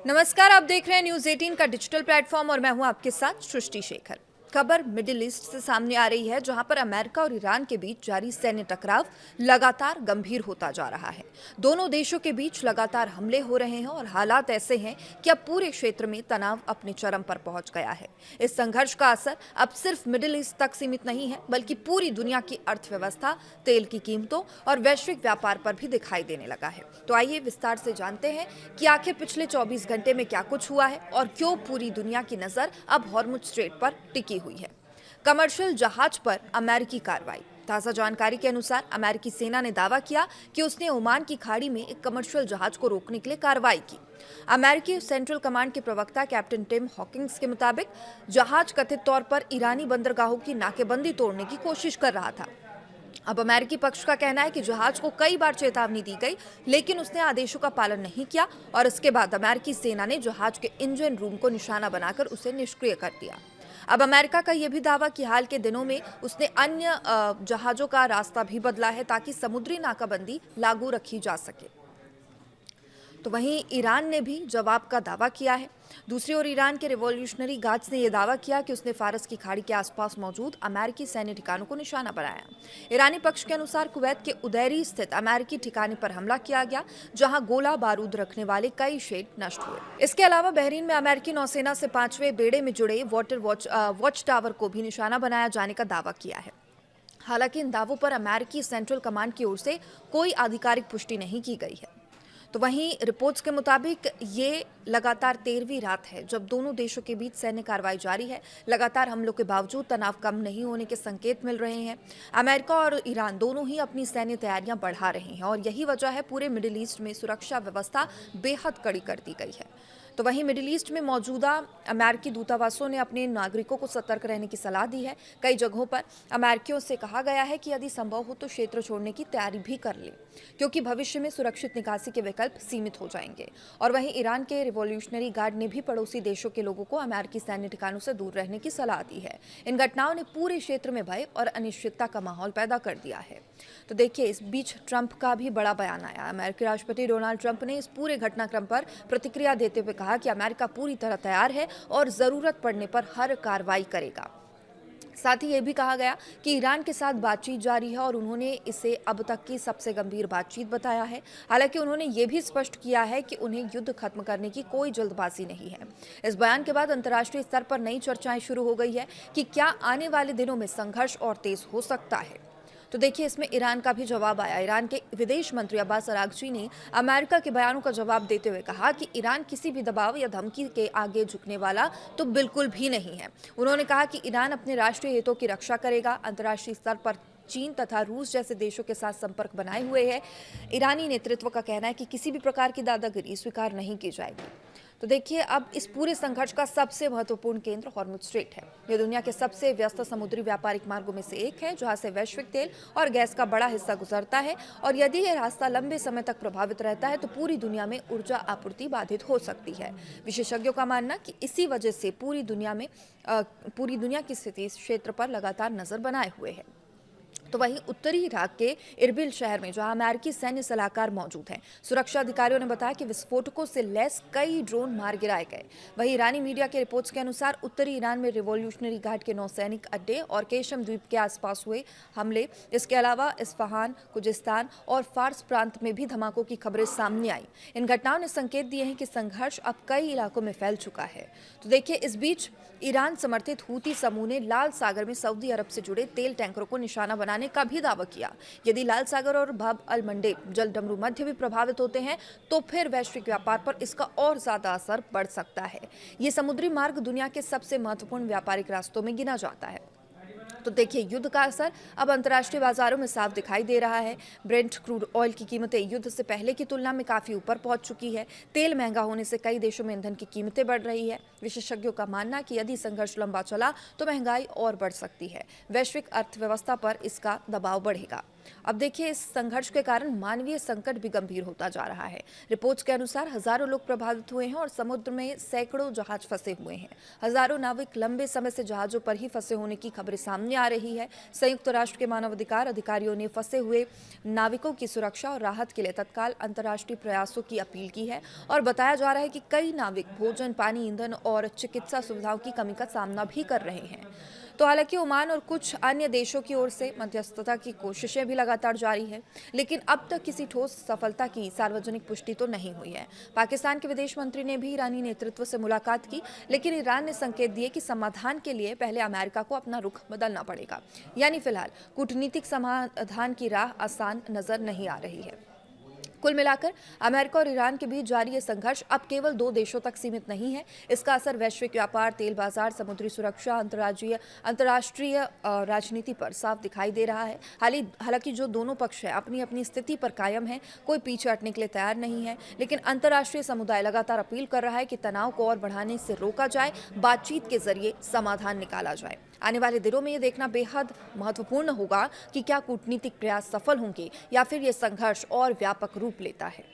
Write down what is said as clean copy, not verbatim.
नमस्कार, आप देख रहे हैं न्यूज 18 का डिजिटल प्लेटफॉर्म और मैं हूं आपके साथ सृष्टि शेखर। खबर मिडिल ईस्ट से सामने आ रही है, जहां पर अमेरिका और ईरान के बीच जारी सैन्य टकराव लगातार गंभीर होता जा रहा है। दोनों देशों के बीच लगातार हमले हो रहे हैं और हालात ऐसे हैं कि अब पूरे क्षेत्र में तनाव अपने चरम पर पहुंच गया है। इस संघर्ष का असर अब सिर्फ मिडिल ईस्ट तक सीमित नहीं है, बल्कि पूरी दुनिया की अर्थव्यवस्था, तेल की कीमतों और वैश्विक व्यापार पर भी दिखाई देने लगा है। तो आइए विस्तार से जानते हैं कि आखिर पिछले 24 घंटे में क्या कुछ हुआ है और क्यों पूरी दुनिया की नजर अब हॉर्मुज स्ट्रेट पर टिकी हुई है। कमर्शियल जहाज पर अमेरिकी कार्रवाई। ताजा जानकारी के अनुसार अमेरिकी सेना ने दावा किया कि उसने ओमान की खाड़ी में एक कमर्शियल जहाज को रोकने के लिए कार्रवाई की। अमेरिकी सेंट्रल कमांड के प्रवक्ता कैप्टन टिम हॉकिंस के मुताबिक जहाज कथित तौर पर ईरानी बंदरगाहों की नाकेबंदी तोड़ने की कोशिश कर रहा था। अब अमेरिकी पक्ष का कहना है कि जहाज को कई बार चेतावनी दी गई, लेकिन उसने आदेशों का पालन नहीं किया और इसके बाद अमेरिकी सेना ने जहाज के इंजन रूम को निशाना बनाकर उसे निष्क्रिय कर दिया। अब अमेरिका का यह भी दावा कि हाल के दिनों में उसने अन्य जहाजों का रास्ता भी बदला है ताकि समुद्री नाकाबंदी लागू रखी जा सके। तो वहीं ईरान ने भी जवाब का दावा किया है। दूसरी ओर ईरान के रिवॉल्यूशनरी गार्ड्स ने यह दावा किया कि उसने फारस की खाड़ी के आसपास मौजूद अमेरिकी सैन्य ठिकानों को निशाना बनाया। ईरानी पक्ष के अनुसार कुवैत के उदैरी स्थित अमेरिकी ठिकाने पर हमला किया गया, जहां गोला बारूद रखने वाले कई शेड नष्ट हुए। इसके अलावा बहरीन में अमेरिकी नौसेना से 5वें बेड़े में जुड़े वाटर वॉच टावर को भी निशाना बनाया जाने का दावा किया है। हालांकि इन दावों पर अमेरिकी सेंट्रल कमांड की ओर से कोई आधिकारिक पुष्टि नहीं की गई है। तो वहीं रिपोर्ट्स के मुताबिक ये लगातार 13वीं रात है जब दोनों देशों के बीच सैन्य कार्रवाई जारी है। लगातार हमलों के बावजूद तनाव कम नहीं होने के संकेत मिल रहे हैं। अमेरिका और ईरान दोनों ही अपनी सैन्य तैयारियां बढ़ा रहे हैं और यही वजह है पूरे मिडिल ईस्ट में सुरक्षा व्यवस्था बेहद कड़ी कर दी गई है। तो वहीं मिडिल ईस्ट में मौजूदा अमेरिकी दूतावासों ने अपने नागरिकों को सतर्क रहने की सलाह दी है। कई जगहों पर अमेरिकियों से कहा गया है कि यदि संभव हो तो क्षेत्र छोड़ने की तैयारी भी कर ले, क्योंकि भविष्य में सुरक्षित निकासी के विकल्प सीमित हो जाएंगे। और वहीं ईरान के रिवॉल्यूशनरी गार्ड ने भी पड़ोसी देशों के लोगों को अमेरिकी सैन्य ठिकानों से दूर रहने की सलाह दी है। इन घटनाओं ने पूरे क्षेत्र में भय और अनिश्चितता का माहौल पैदा कर दिया है। तो देखिए, इस बीच ट्रंप का भी बड़ा बयान आया। अमेरिकी राष्ट्रपति डोनाल्ड ट्रंप ने इस पूरे घटनाक्रम पर प्रतिक्रिया देते हुए कहा कि अमेरिका पूरी तरह तैयार है और जरूरत पड़ने पर हर कार्रवाई करेगा। साथ ही ये भी कहा गया कि ईरान के साथ बातचीत जारी है और उन्होंने इसे अब तक की सबसे गंभीर बातचीत बताया है। हालांकि उन्होंने ये भी स्पष्ट किया है कि उन्हें युद्ध खत्म करने की कोई जल्दबाजी नहीं है। इस बयान के बाद अंतर्राष्ट्रीय स्तर पर नई चर्चाएं शुरू हो गई है कि क्या आने वाले दिनों में संघर्ष और तेज हो सकता है। तो देखिए, इसमें ईरान का भी जवाब आया। ईरान के विदेश मंत्री अब्बास अरागची ने अमेरिका के बयानों का जवाब देते हुए कहा कि ईरान किसी भी दबाव या धमकी के आगे झुकने वाला तो बिल्कुल भी नहीं है। उन्होंने कहा कि ईरान अपने राष्ट्रीय हितों की रक्षा करेगा। अंतर्राष्ट्रीय स्तर पर चीन तथा रूस जैसे देशों के साथ संपर्क बनाए हुए है। ईरानी नेतृत्व का कहना है कि किसी भी प्रकार की दादागिरी स्वीकार नहीं की जाएगी। तो देखिए, अब इस पूरे संघर्ष का सबसे महत्वपूर्ण केंद्र हॉर्मुज स्ट्रेट है। यह दुनिया के सबसे व्यस्त समुद्री व्यापारिक मार्गों में से एक है, जहां से वैश्विक तेल और गैस का बड़ा हिस्सा गुजरता है। और यदि यह रास्ता लंबे समय तक प्रभावित रहता है तो पूरी दुनिया में ऊर्जा आपूर्ति बाधित हो सकती है। विशेषज्ञों का मानना कि इसी वजह से पूरी दुनिया की स्थिति इस क्षेत्र पर लगातार नजर बनाए हुए है। तो वहीं उत्तरी इराक के इरबिल शहर में जहां अमेरिकी सैन्य सलाहकार मौजूद हैं, सुरक्षा अधिकारियों ने बताया कि विस्फोटकों से लैस कई ड्रोन मार गिराए गए। वहीं ईरानी मीडिया के रिपोर्ट्स के अनुसार उत्तरी ईरान में रिवॉल्यूशनरी गार्ड के नौसैनिक अड्डे और केशम द्वीप के आसपास हुए हमले। इसके अलावा इस्फहान, खुजिस्तान और फार्स प्रांत में भी धमाकों की खबरें सामने आई। इन घटनाओं ने संकेत दिए हैं कि संघर्ष अब कई इलाकों में फैल चुका है। तो देखिए, इस बीच ईरान समर्थित हूती समूह ने लाल सागर में सऊदी अरब से जुड़े तेल टैंकरों को निशाना बनाने का भी दावा किया। यदि लाल सागर और बाब अल मंडेब जल डमरू मध्य भी प्रभावित होते हैं तो फिर वैश्विक व्यापार पर इसका और ज्यादा असर पड़ सकता है। ये समुद्री मार्ग दुनिया के सबसे महत्वपूर्ण व्यापारिक रास्तों में गिना जाता है। तो देखिए, युद्ध का असर अब अंतर्राष्ट्रीय बाजारों में साफ दिखाई दे रहा है। ब्रेंट क्रूड ऑयल की कीमतें युद्ध से पहले की तुलना में काफी ऊपर पहुंच चुकी है। तेल महंगा होने से कई देशों में ईंधन की कीमतें बढ़ रही है। विशेषज्ञों का मानना है कि यदि संघर्ष लंबा चला तो महंगाई और बढ़ सकती है। वैश्विक अर्थव्यवस्था पर इसका दबाव बढ़ेगा। अब देखिए, इस संघर्ष के कारण मानवीय संकट भी गंभीर होता जा रहा है। रिपोर्ट्स के अनुसार हजारों लोग प्रभावित हुए हैं और समुद्र में सैकड़ों जहाज फंसे हुए हैं। हजारों नाविक लंबे समय से जहाजों पर ही फंसे होने की खबरें सामने आ रही है। संयुक्त राष्ट्र के मानवाधिकार अधिकारियों ने फंसे हुए नाविकों की सुरक्षा और राहत के लिए तत्काल अंतर्राष्ट्रीय प्रयासों की अपील की है और बताया जा रहा है कि कई नाविक भोजन, पानी, ईंधन और चिकित्सा सुविधाओं की कमी का सामना भी कर रहे हैं। तो हालांकि ओमान और कुछ अन्य देशों की ओर से मध्यस्थता की कोशिशें भी लगातार जारी है, लेकिन अब तक किसी ठोस सफलता की सार्वजनिक पुष्टि तो नहीं हुई है। पाकिस्तान के विदेश मंत्री ने भी ईरानी नेतृत्व से मुलाकात की, लेकिन ईरान ने संकेत दिए कि समाधान के लिए पहले अमेरिका को अपना रुख बदलना पड़ेगा। यानी फिलहाल कूटनीतिक समाधान की राह आसान नजर नहीं आ रही है। कुल मिलाकर अमेरिका और ईरान के बीच जारी ये संघर्ष अब केवल दो देशों तक सीमित नहीं है। इसका असर वैश्विक व्यापार, तेल बाजार, समुद्री सुरक्षा, अंतर्राष्ट्रीय राजनीति पर साफ दिखाई दे रहा है। हालांकि जो दोनों पक्ष है अपनी अपनी स्थिति पर कायम है, कोई पीछे हटने के लिए तैयार नहीं है, लेकिन अंतर्राष्ट्रीय समुदाय लगातार अपील कर रहा है कि तनाव को और बढ़ाने से रोका जाए, बातचीत के जरिए समाधान निकाला जाए। आने वाले दिनों में ये देखना बेहद महत्वपूर्ण होगा कि क्या कूटनीतिक प्रयास सफल होंगे या फिर ये संघर्ष और व्यापक रूप लेता है।